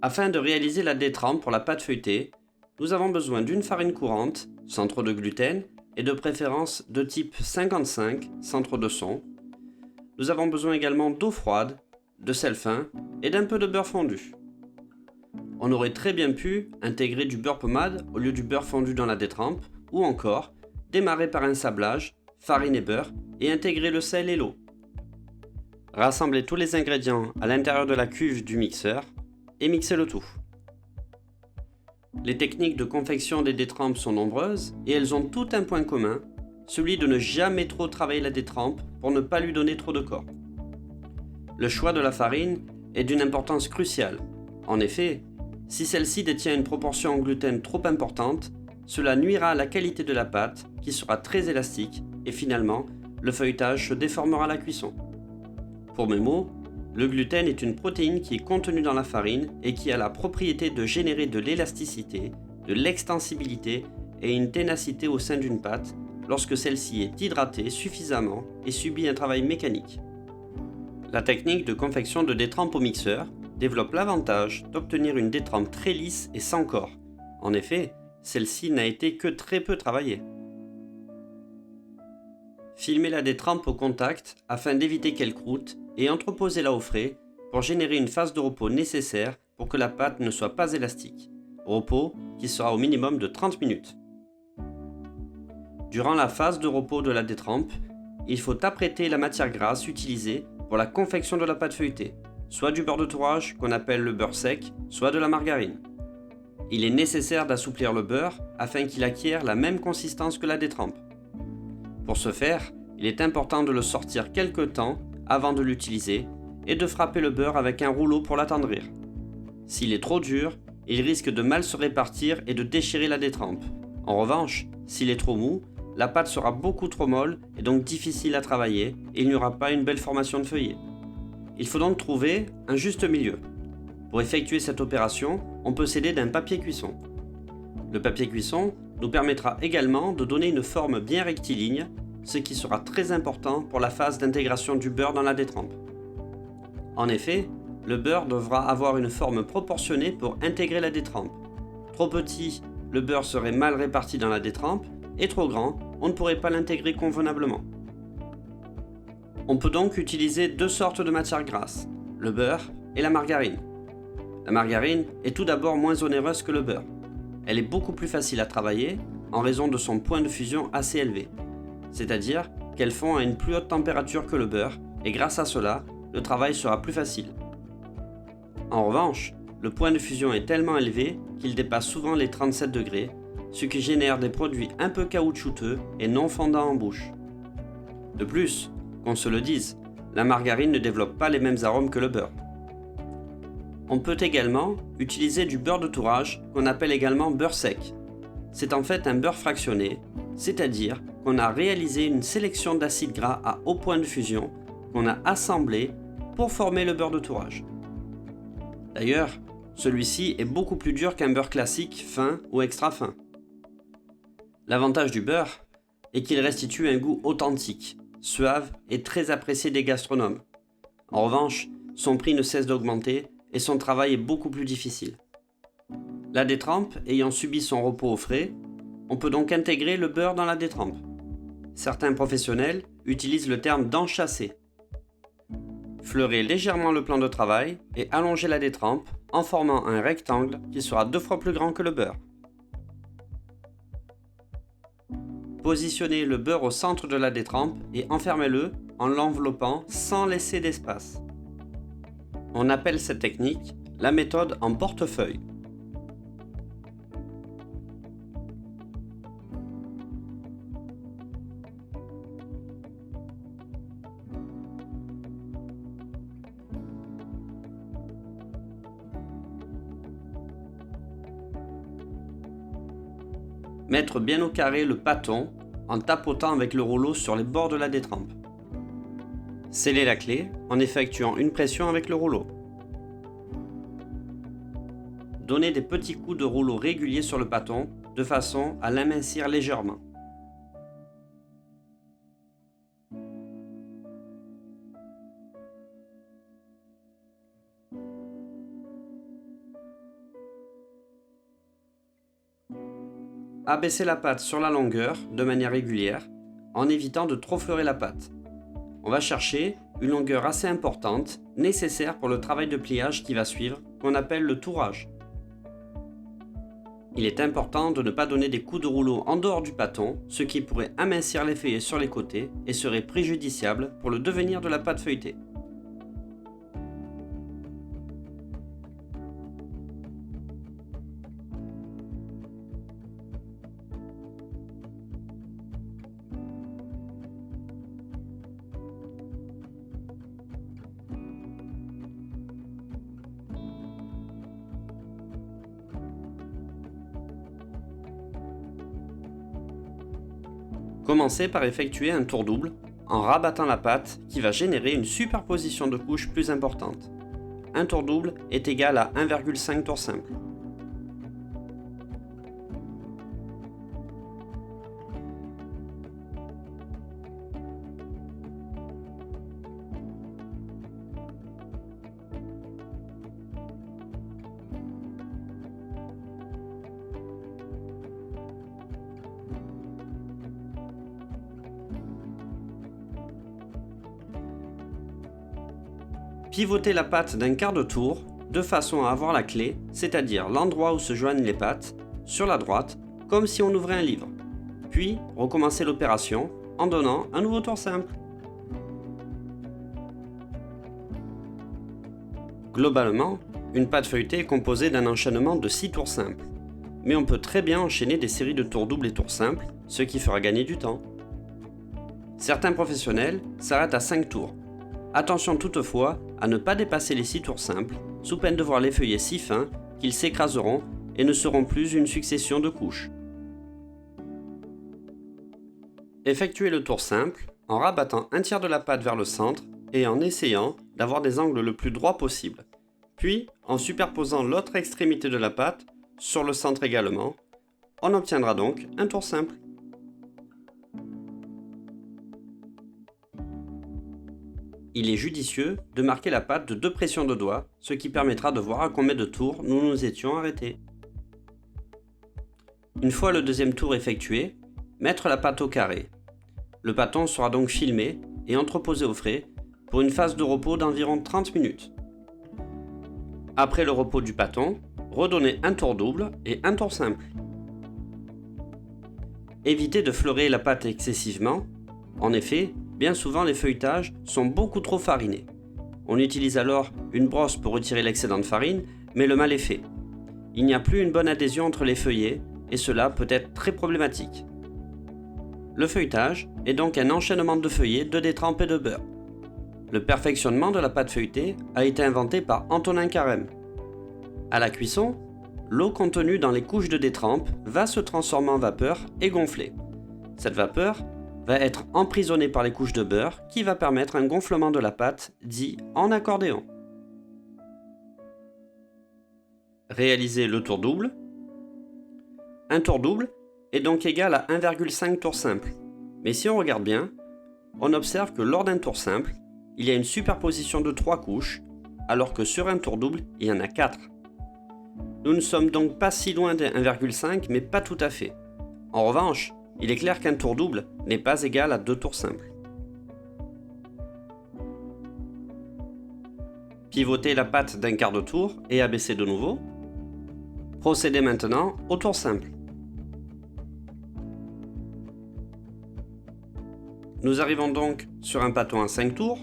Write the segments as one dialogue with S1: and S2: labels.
S1: Afin de réaliser la détrempe pour la pâte feuilletée, nous avons besoin d'une farine courante, sans trop de gluten, et de préférence de type 55, sans trop de son. Nous avons besoin également d'eau froide, de sel fin et d'un peu de beurre fondu. On aurait très bien pu intégrer du beurre pommade au lieu du beurre fondu dans la détrempe, ou encore démarrer par un sablage, farine et beurre, et intégrer le sel et l'eau. Rassemblez tous les ingrédients à l'intérieur de la cuve du mixeur et mixez le tout. Les techniques de confection des détrempes sont nombreuses et elles ont toutes un point commun, celui de ne jamais trop travailler la détrempe pour ne pas lui donner trop de corps. Le choix de la farine est d'une importance cruciale. En effet, si celle-ci détient une proportion en gluten trop importante, cela nuira à la qualité de la pâte qui sera très élastique et finalement, le feuilletage se déformera à la cuisson. Pour mes mots, le gluten est une protéine qui est contenue dans la farine et qui a la propriété de générer de l'élasticité, de l'extensibilité et une ténacité au sein d'une pâte lorsque celle-ci est hydratée suffisamment et subit un travail mécanique. La technique de confection de détrempe au mixeur développe l'avantage d'obtenir une détrempe très lisse et sans corps. En effet, celle-ci n'a été que très peu travaillée. Filmez la détrempe au contact afin d'éviter qu'elle croûte et entreposez-la au frais pour générer une phase de repos nécessaire pour que la pâte ne soit pas élastique. Repos qui sera au minimum de 30 minutes. Durant la phase de repos de la détrempe, il faut apprêter la matière grasse utilisée pour la confection de la pâte feuilletée, soit du beurre de tourage qu'on appelle le beurre sec, soit de la margarine. Il est nécessaire d'assouplir le beurre afin qu'il acquiert la même consistance que la détrempe. Pour ce faire, il est important de le sortir quelque temps avant de l'utiliser et de frapper le beurre avec un rouleau pour l'attendrir. S'il est trop dur, il risque de mal se répartir et de déchirer la détrempe. En revanche, s'il est trop mou, la pâte sera beaucoup trop molle et donc difficile à travailler et il n'y aura pas une belle formation de feuillet. Il faut donc trouver un juste milieu. Pour effectuer cette opération, on peut s'aider d'un papier cuisson. Le papier cuisson nous permettra également de donner une forme bien rectiligne, ce qui sera très important pour la phase d'intégration du beurre dans la détrempe. En effet, le beurre devra avoir une forme proportionnée pour intégrer la détrempe. Trop petit, le beurre serait mal réparti dans la détrempe, et trop grand, on ne pourrait pas l'intégrer convenablement. On peut donc utiliser deux sortes de matières grasses, le beurre et la margarine. La margarine est tout d'abord moins onéreuse que le beurre. Elle est beaucoup plus facile à travailler en raison de son point de fusion assez élevé, c'est-à-dire qu'elle fond à une plus haute température que le beurre et grâce à cela, le travail sera plus facile. En revanche, le point de fusion est tellement élevé qu'il dépasse souvent les 37 degrés, ce qui génère des produits un peu caoutchouteux et non fondants en bouche. De plus, qu'on se le dise, la margarine ne développe pas les mêmes arômes que le beurre. On peut également utiliser du beurre de tourage qu'on appelle également beurre sec. C'est en fait un beurre fractionné, c'est-à-dire qu'on a réalisé une sélection d'acides gras à haut point de fusion qu'on a assemblé pour former le beurre de tourage. D'ailleurs, celui-ci est beaucoup plus dur qu'un beurre classique fin ou extra fin. L'avantage du beurre est qu'il restitue un goût authentique, suave et très apprécié des gastronomes. En revanche, son prix ne cesse d'augmenter et son travail est beaucoup plus difficile. La détrempe ayant subi son repos au frais, on peut donc intégrer le beurre dans la détrempe. Certains professionnels utilisent le terme d'enchâsser. Fleurez légèrement le plan de travail et allongez la détrempe en formant un rectangle qui sera 2 fois plus grand que le beurre. Positionnez le beurre au centre de la détrempe et enfermez-le en l'enveloppant sans laisser d'espace. On appelle cette technique la méthode en portefeuille. Mettre bien au carré le pâton en tapotant avec le rouleau sur les bords de la détrempe. Scellez la clé en effectuant une pression avec le rouleau. Donnez des petits coups de rouleau réguliers sur le pâton de façon à l'amincir légèrement. abaisser la pâte sur la longueur de manière régulière en évitant de trop fleurer la pâte. On va chercher une longueur assez importante, nécessaire pour le travail de pliage qui va suivre, qu'on appelle le tourage. Il est important de ne pas donner des coups de rouleau en dehors du pâton, ce qui pourrait amincir les feuillets sur les côtés et serait préjudiciable pour le devenir de la pâte feuilletée. Commencez par effectuer un tour double en rabattant la pâte qui va générer une superposition de couches plus importante. Un tour double est égal à 1,5 tours simples. Pivotez la pâte d'un quart de tour de façon à avoir la clé, c'est-à-dire l'endroit où se joignent les pâtes, sur la droite, comme si on ouvrait un livre. Puis, recommencez l'opération en donnant un nouveau tour simple. Globalement, une pâte feuilletée est composée d'un enchaînement de 6 tours simples. Mais on peut très bien enchaîner des séries de tours doubles et tours simples, ce qui fera gagner du temps. Certains professionnels s'arrêtent à 5 tours. Attention toutefois à ne pas dépasser les 6 tours simples, sous peine de voir les feuillets si fins qu'ils s'écraseront et ne seront plus une succession de couches. Effectuez le tour simple en rabattant un tiers de la pâte vers le centre et en essayant d'avoir des angles le plus droits possible, puis en superposant l'autre extrémité de la pâte sur le centre également. On obtiendra donc un tour simple. Il est judicieux de marquer la pâte de 2 pressions de doigts, ce qui permettra de voir à combien de tours nous nous étions arrêtés. Une fois le deuxième tour effectué, mettre la pâte au carré. Le pâton sera donc filmé et entreposé au frais pour une phase de repos d'environ 30 minutes. Après le repos du pâton, redonnez un tour double et un tour simple. Évitez de fleurer la pâte excessivement. En effet, bien souvent les feuilletages sont beaucoup trop farinés. On utilise alors une brosse pour retirer l'excédent de farine, mais le mal est fait. Il n'y a plus une bonne adhésion entre les feuillets et cela peut être très problématique. Le feuilletage est donc un enchaînement de feuillets, de détrempe et de beurre. Le perfectionnement de la pâte feuilletée a été inventé par Antonin Carême. À la cuisson, l'eau contenue dans les couches de détrempe va se transformer en vapeur et gonfler. Cette vapeur va être emprisonnée par les couches de beurre qui va permettre un gonflement de la pâte dit en accordéon. Réalisez le tour double. Un tour double est donc égal à 1,5 tours simple. Mais si on regarde bien, on observe que lors d'un tour simple, il y a une superposition de 3 couches, alors que sur un tour double, il y en a 4. Nous ne sommes donc pas si loin d'un 1,5, mais pas tout à fait. En revanche, il est clair qu'un tour double n'est pas égal à 2 tours simples. Pivotez la pâte d'un quart de tour et abaissez de nouveau. Procédez maintenant au tour simple. Nous arrivons donc sur un pâton à 5 tours,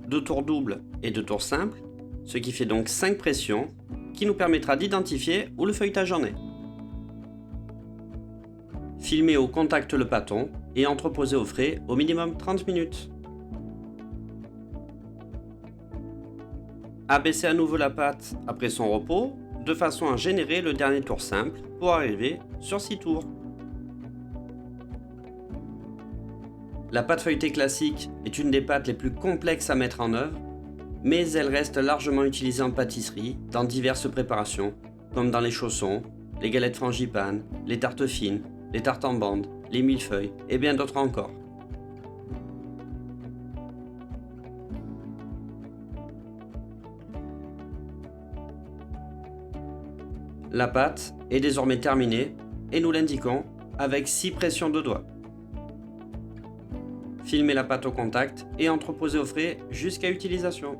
S1: 2 tours doubles et 2 tours simples, ce qui fait donc 5 pressions qui nous permettra d'identifier où le feuilletage en est. Filmez au contact le pâton et entreposez au frais au minimum 30 minutes. Abaissez à nouveau la pâte après son repos, de façon à générer le dernier tour simple pour arriver sur 6 tours. La pâte feuilletée classique est une des pâtes les plus complexes à mettre en œuvre, mais elle reste largement utilisée en pâtisserie dans diverses préparations, comme dans les chaussons, les galettes frangipane, les tartes fines, les tartes en bande, les millefeuilles et bien d'autres encore. La pâte est désormais terminée et nous l'indiquons avec 6 pressions de doigts. Filmez la pâte au contact et entreposez au frais jusqu'à utilisation.